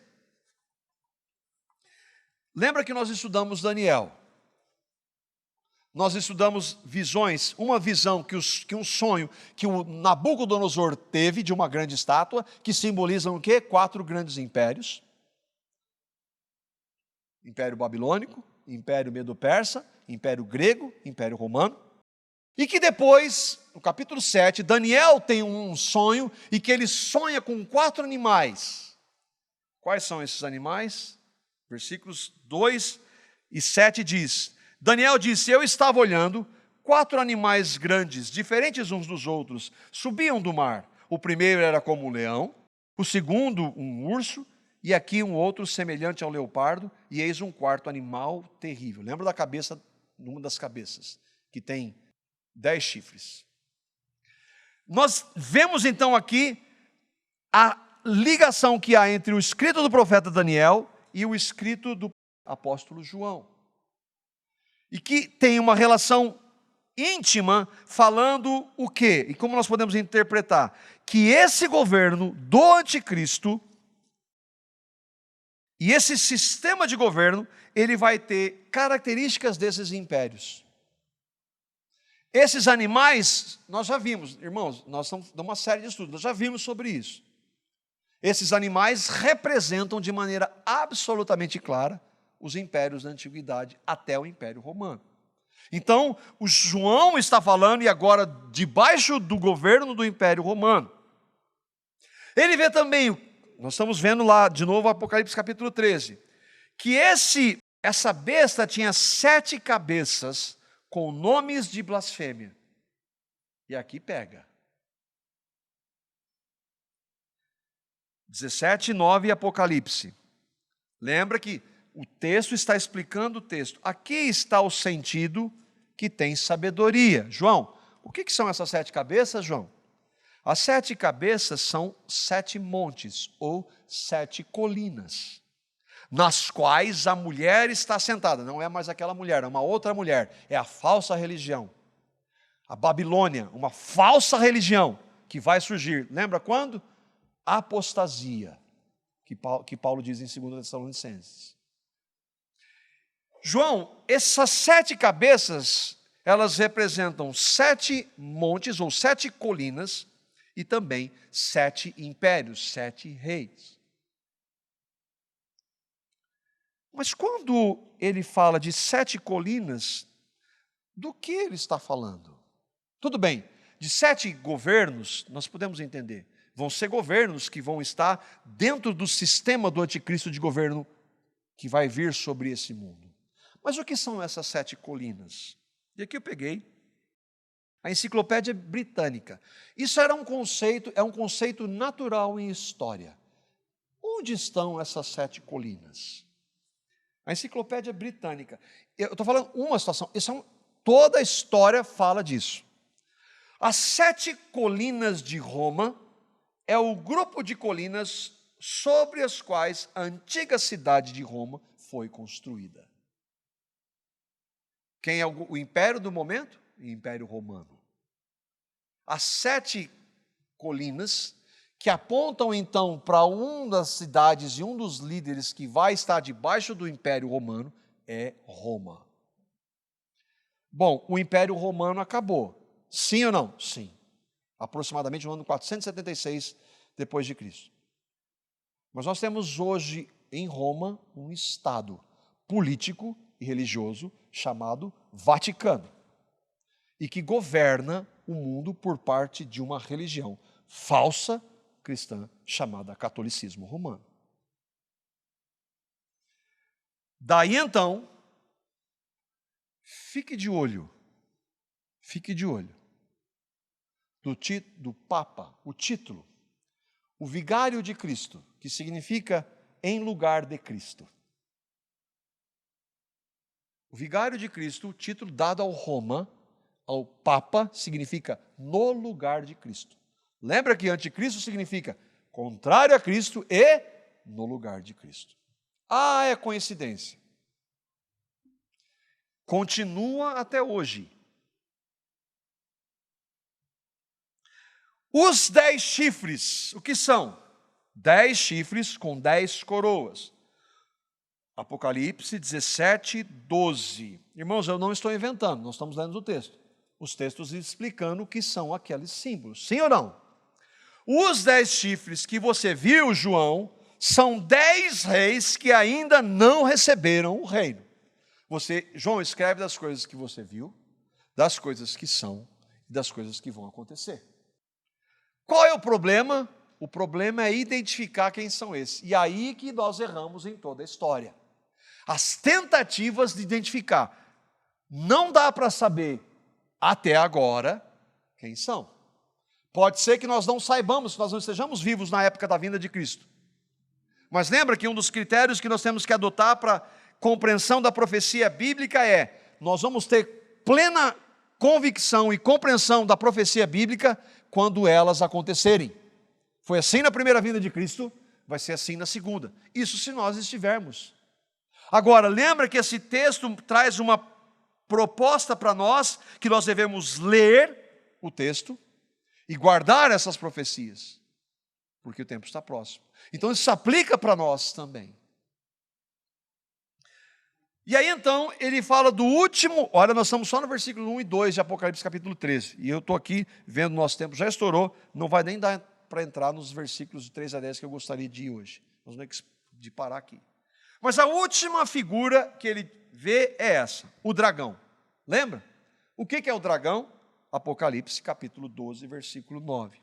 A: Lembra que nós estudamos Daniel? Nós estudamos visões, uma visão que um sonho que o Nabucodonosor teve de uma grande estátua, que simbolizam o quê? 4 grandes impérios. Império Babilônico, Império Medo-Persa, Império Grego, Império Romano. E que depois, no capítulo 7, Daniel tem um sonho e que ele sonha com 4 animais. Quais são esses animais? Versículos 2 e 7 diz: Daniel disse, eu estava olhando, 4 animais grandes, diferentes uns dos outros, subiam do mar. O primeiro era como um leão, o segundo um urso, e aqui um outro semelhante ao leopardo, e eis um quarto animal terrível. Lembra da cabeça, uma das cabeças, que tem 10 chifres. Nós vemos então aqui a ligação que há entre o escrito do profeta Daniel e o escrito do apóstolo João. E que tem uma relação íntima falando o quê? E como nós podemos interpretar? Que esse governo do anticristo e esse sistema de governo, ele vai ter características desses impérios. Esses animais, nós já vimos, irmãos, nós estamos numa série de estudos, nós já vimos sobre isso. Esses animais representam de maneira absolutamente clara os impérios da antiguidade até o Império Romano. Então, o João está falando, e agora debaixo do governo do Império Romano. Ele vê também, nós estamos vendo lá de novo Apocalipse capítulo 13, que essa besta tinha 7 cabeças com nomes de blasfêmia. E aqui pega. 17:9 Apocalipse. Lembra que o texto está explicando o texto. Aqui está o sentido que tem sabedoria. João, o que são essas 7 cabeças, João? As 7 cabeças são 7 montes ou 7 colinas, nas quais a mulher está sentada. Não é mais aquela mulher, é uma outra mulher. É a falsa religião. A Babilônia, uma falsa religião que vai surgir. Lembra quando? Apostasia, que Paulo diz em 2 Tessalonicenses. João, essas 7 cabeças, elas representam 7 montes ou 7 colinas e também 7 impérios, 7 reis. Mas quando ele fala de 7 colinas, do que ele está falando? Tudo bem, de 7 governos, nós podemos entender. Vão ser governos que vão estar dentro do sistema do anticristo de governo que vai vir sobre esse mundo. Mas o que são essas 7 colinas? E aqui eu peguei a Enciclopédia Britânica. Isso é um conceito natural em história. Onde estão essas 7 colinas? A Enciclopédia Britânica. Eu estou falando uma situação, toda a história fala disso. As 7 colinas de Roma é o grupo de colinas sobre as quais a antiga cidade de Roma foi construída. Quem é o império do momento? O Império Romano. As 7 colinas, que apontam então para uma das cidades e um dos líderes que vai estar debaixo do Império Romano, é Roma. Bom, o Império Romano acabou. Sim ou não? Sim. Aproximadamente no ano 476 depois de Cristo. Mas nós temos hoje em Roma um estado político e religioso chamado Vaticano, e que governa o mundo por parte de uma religião falsa cristã chamada catolicismo romano. Daí então, fique de olho do Papa, o título, o vigário de Cristo, que significa em lugar de Cristo. O vigário de Cristo, o título dado ao Roma, ao Papa, significa no lugar de Cristo. Lembra que anticristo significa contrário a Cristo e no lugar de Cristo. Ah, é coincidência. Continua até hoje. Os 10 chifres, o que são? 10 chifres com 10 coroas. Apocalipse 17, 12. Irmãos, eu não estou inventando, nós estamos lendo o texto. Os textos explicando o que são aqueles símbolos. Sim ou não? Os 10 chifres que você viu, João, são 10 reis que ainda não receberam o reino. João, escreve das coisas que você viu, das coisas que são e das coisas que vão acontecer. Qual é o problema? O problema é identificar quem são esses. E aí que nós erramos em toda a história. As tentativas de identificar. Não dá para saber até agora quem são. Pode ser que nós não saibamos, que nós não estejamos vivos na época da vinda de Cristo. Mas lembra que um dos critérios que nós temos que adotar para compreensão da profecia bíblica é: nós vamos ter plena convicção e compreensão da profecia bíblica quando elas acontecerem. Foi assim na primeira vinda de Cristo, vai ser assim na segunda. Isso se nós estivermos. Agora, lembra que esse texto traz uma proposta para nós, que nós devemos ler o texto e guardar essas profecias, porque o tempo está próximo. Então isso se aplica para nós também. E aí então ele fala do último, olha, nós estamos só no versículo 1 e 2 de Apocalipse capítulo 13, e eu estou aqui vendo, nosso tempo já estourou, não vai nem dar para entrar nos versículos de 3 a 10 que eu gostaria de ir hoje, nós vamos ter que parar aqui. Mas a última figura que ele vê é essa, o dragão. Lembra? O que é o dragão? Apocalipse capítulo 12, versículo 9.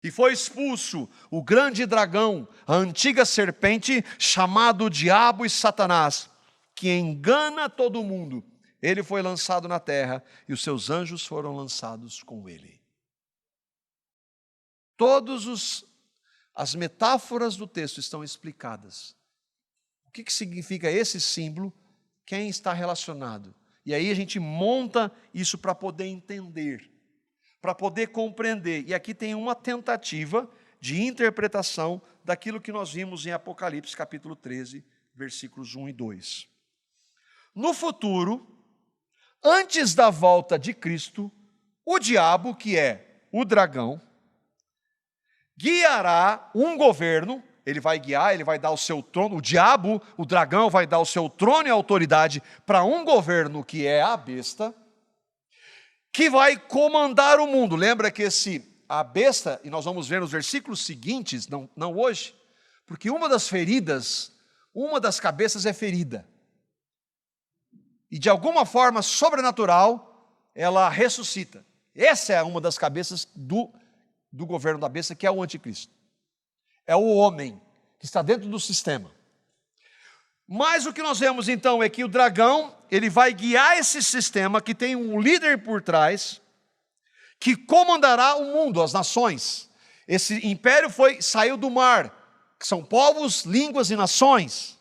A: E foi expulso o grande dragão, a antiga serpente, chamado Diabo e Satanás, que engana todo mundo. Ele foi lançado na terra e os seus anjos foram lançados com ele. Todas as metáforas do texto estão explicadas. O que significa esse símbolo? Quem está relacionado? E aí a gente monta isso para poder entender, para poder compreender. E aqui tem uma tentativa de interpretação daquilo que nós vimos em Apocalipse capítulo 13, versículos 1 e 2. No futuro, antes da volta de Cristo, o diabo, que é o dragão, guiará um governo. Ele vai guiar, ele vai dar o seu trono, o diabo, o dragão vai dar o seu trono e autoridade para um governo que é a besta, que vai comandar o mundo. Lembra que a besta, e nós vamos ver nos versículos seguintes, não hoje, porque uma das cabeças é ferida. E de alguma forma sobrenatural, ela ressuscita. Essa é uma das cabeças do governo da besta, que é o anticristo. É o homem que está dentro do sistema. Mas o que nós vemos então é que o dragão, ele vai guiar esse sistema que tem um líder por trás, que comandará o mundo, as nações. Esse império saiu do mar, que são povos, línguas e nações.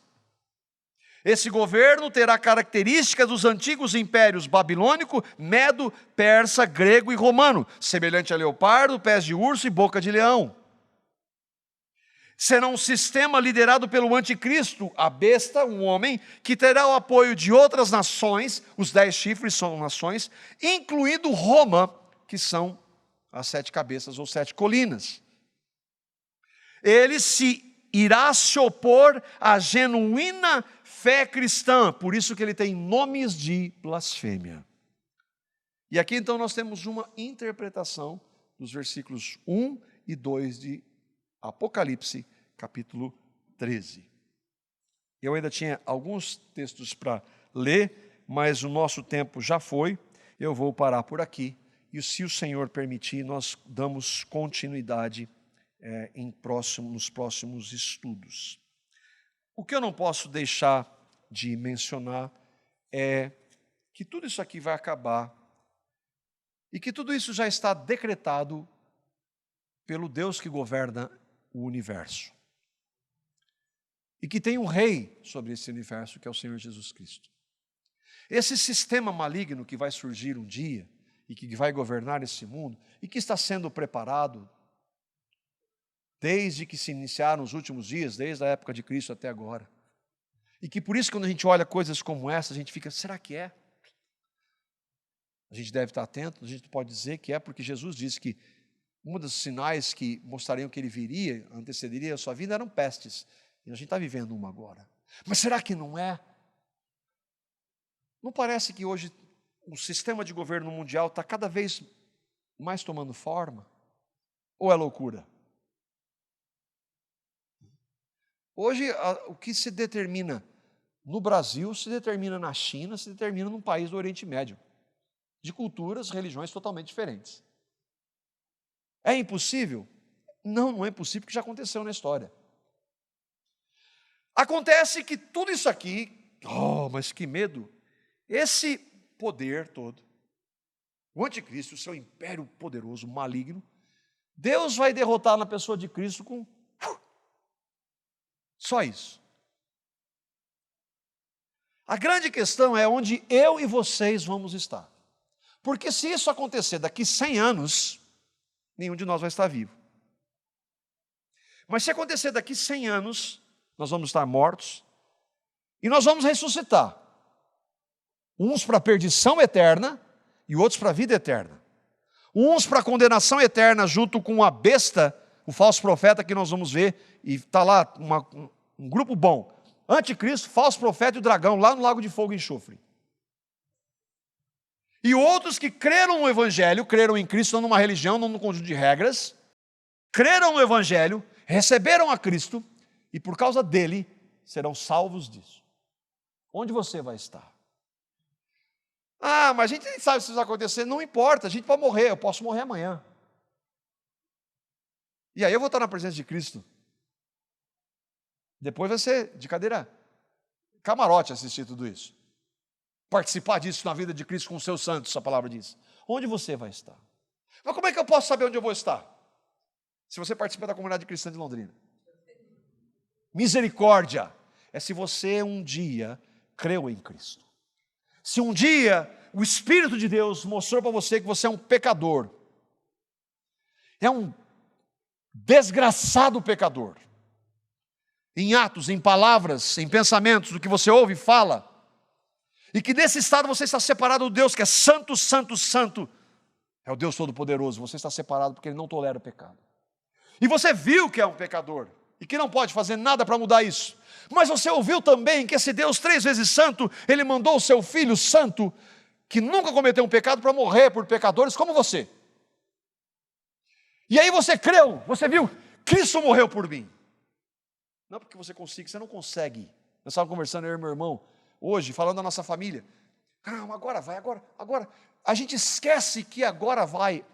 A: Esse governo terá características dos antigos impérios babilônico, medo, persa, grego e romano, semelhante a leopardo, pés de urso e boca de leão. Será um sistema liderado pelo anticristo, a besta, um homem, que terá o apoio de outras nações, os 10 chifres são nações, incluindo Roma, que são as 7 cabeças ou 7 colinas. Ele irá se opor à genuína fé cristã, por isso que ele tem nomes de blasfêmia. E aqui então nós temos uma interpretação dos versículos 1 e 2 de Apocalipse, capítulo 13. Eu ainda tinha alguns textos para ler, mas o nosso tempo já foi. Eu vou parar por aqui. E se o Senhor permitir, nós damos continuidade nos próximos estudos. O que eu não posso deixar de mencionar é que tudo isso aqui vai acabar e que tudo isso já está decretado pelo Deus que governa o universo. E que tem um rei sobre esse universo, que é o Senhor Jesus Cristo. Esse sistema maligno que vai surgir um dia e que vai governar esse mundo e que está sendo preparado desde que se iniciaram os últimos dias, desde a época de Cristo até agora. E que por isso, quando a gente olha coisas como essa, a gente fica, será que é? A gente deve estar atento, a gente pode dizer que é, porque Jesus disse que um dos sinais que mostrariam que ele viria, antecederia a sua vida, eram pestes. E a gente está vivendo uma agora. Mas será que não é? Não parece que hoje o sistema de governo mundial está cada vez mais tomando forma? Ou é loucura? Hoje, o que se determina no Brasil, se determina na China, se determina num país do Oriente Médio, de culturas, religiões totalmente diferentes. É impossível? Não, não é impossível, porque já aconteceu na história. Acontece que tudo isso aqui, mas que medo, esse poder todo, o anticristo, o seu império poderoso, maligno, Deus vai derrotar na pessoa de Cristo com só isso. A grande questão é onde eu e vocês vamos estar. Porque se isso acontecer daqui 100 anos, nenhum de nós vai estar vivo. Mas se acontecer daqui 100 anos, nós vamos estar mortos e nós vamos ressuscitar. Uns para a perdição eterna e outros para a vida eterna. Uns para a condenação eterna junto com a besta, o falso profeta que nós vamos ver, e está lá um grupo bom. Anticristo, falso profeta e o dragão, lá no lago de fogo e enxofre. E outros que creram no Evangelho, creram em Cristo, não numa religião, não num conjunto de regras, creram no Evangelho, receberam a Cristo, e por causa dele, serão salvos disso. Onde você vai estar? Mas a gente nem sabe se isso vai acontecer, não importa, a gente pode morrer, eu posso morrer amanhã. E aí eu vou estar na presença de Cristo. Depois vai ser de cadeira camarote assistir tudo isso. Participar disso na vida de Cristo com os seus santos, a palavra diz. Onde você vai estar? Mas como é que eu posso saber onde eu vou estar? Se você participa da comunidade cristã de Londrina. Misericórdia é se você um dia creu em Cristo. Se um dia o Espírito de Deus mostrou para você que você é um pecador, é um desgraçado pecador, em atos, em palavras, em pensamentos, do que você ouve e fala, e que nesse estado você está separado do Deus que é santo, santo, santo, é o Deus Todo-Poderoso, você está separado porque Ele não tolera o pecado. E você viu que é um pecador, e que não pode fazer nada para mudar isso, mas você ouviu também que esse Deus 3 vezes santo, Ele mandou o seu Filho santo, que nunca cometeu um pecado, para morrer por pecadores como você. E aí você creu, você viu, Cristo morreu por mim. Não porque você consiga, você não consegue. Nós estávamos conversando, eu e meu irmão, hoje, falando da nossa família. Não, agora vai, agora. A gente esquece que agora vai.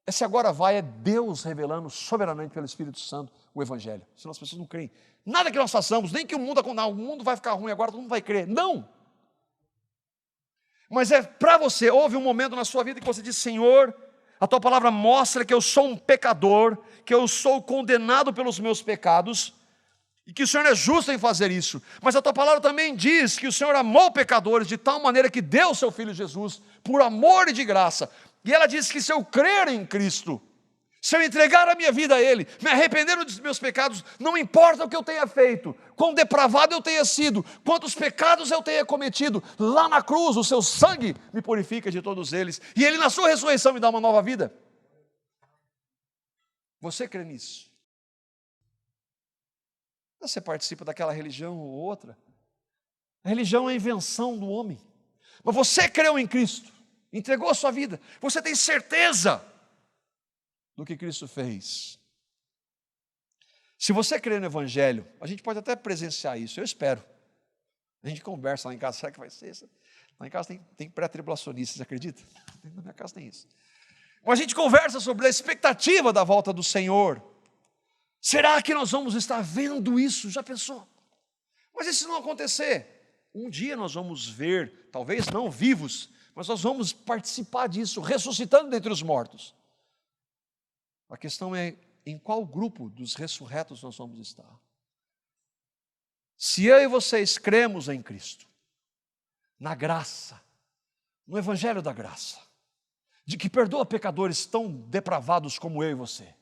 A: Esse agora vai é Deus revelando soberanamente pelo Espírito Santo o Evangelho. Senão as pessoas não creem. Nada que nós façamos, nem que o mundo vai ficar ruim agora, todo mundo vai crer. Não. Mas é para você, houve um momento na sua vida que você disse, Senhor, a tua palavra mostra que eu sou um pecador, que eu sou condenado pelos meus pecados, e que o Senhor é justo em fazer isso. Mas a tua palavra também diz que o Senhor amou pecadores de tal maneira que deu o seu Filho Jesus, por amor e de graça. E ela diz que se eu crer em Cristo, se eu entregar a minha vida a Ele, me arrepender dos meus pecados, não importa o que eu tenha feito, quão depravado eu tenha sido, quantos pecados eu tenha cometido, lá na cruz o seu sangue me purifica de todos eles, e Ele na sua ressurreição me dá uma nova vida. Você crê nisso? Você participa daquela religião ou outra. A religião é a invenção do homem. Mas você creu em Cristo, entregou a sua vida, você tem certeza do que Cristo fez. Se você crê no Evangelho, a gente pode até presenciar isso, eu espero. A gente conversa lá em casa, será que vai ser isso? Lá em casa tem pré-tribulacionistas, acredita? Na minha casa tem isso. Mas a gente conversa sobre a expectativa da volta do Senhor. Será que nós vamos estar vendo isso? Já pensou? Mas e se não acontecer? Um dia nós vamos ver, talvez não vivos, mas nós vamos participar disso, ressuscitando dentre os mortos. A questão é, em qual grupo dos ressurretos nós vamos estar? Se eu e vocês cremos em Cristo, na graça, no evangelho da graça, de que perdoa pecadores tão depravados como eu e você,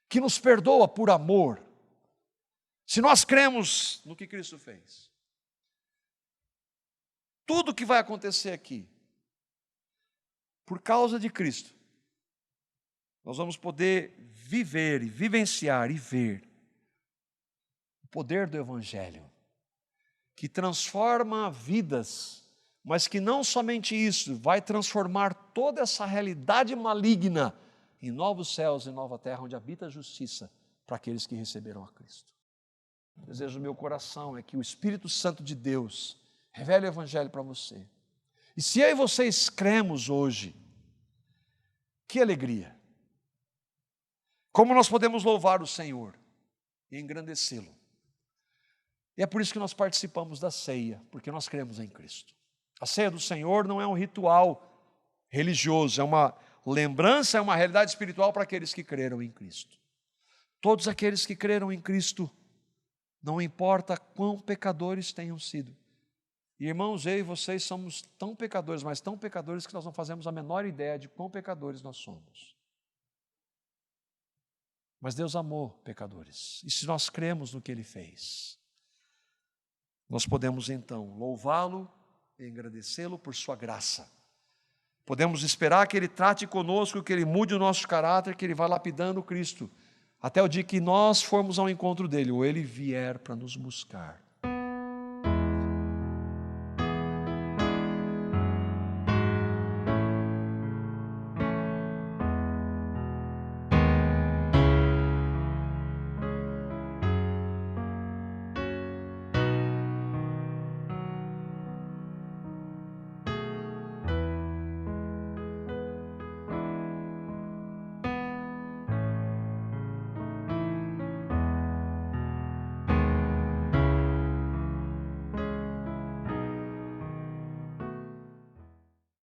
A: que nos perdoa por amor. Se nós cremos no que Cristo fez, tudo que vai acontecer aqui, por causa de Cristo, nós vamos poder viver e vivenciar e ver o poder do evangelho, que transforma vidas, mas que não somente isso, vai transformar toda essa realidade maligna em novos céus e nova terra, onde habita a justiça para aqueles que receberam a Cristo. O desejo do meu coração é que o Espírito Santo de Deus revele o evangelho para você. E se eu e vocês cremos hoje, que alegria! Como nós podemos louvar o Senhor e engrandecê-lo. E é por isso que nós participamos da ceia, porque nós cremos em Cristo. A ceia do Senhor não é um ritual religioso, é uma lembrança, é uma realidade espiritual para aqueles que creram em Cristo. Todos aqueles que creram em Cristo, não importa quão pecadores tenham sido. E, irmãos, eu e vocês somos tão pecadores, mas tão pecadores que nós não fazemos a menor ideia de quão pecadores nós somos. Mas Deus amou pecadores. E se nós cremos no que Ele fez, nós podemos então louvá-lo e agradecê-lo por sua graça. Podemos esperar que Ele trate conosco, que Ele mude o nosso caráter, que Ele vá lapidando Cristo, até o dia que nós formos ao encontro dEle, ou Ele vier para nos buscar.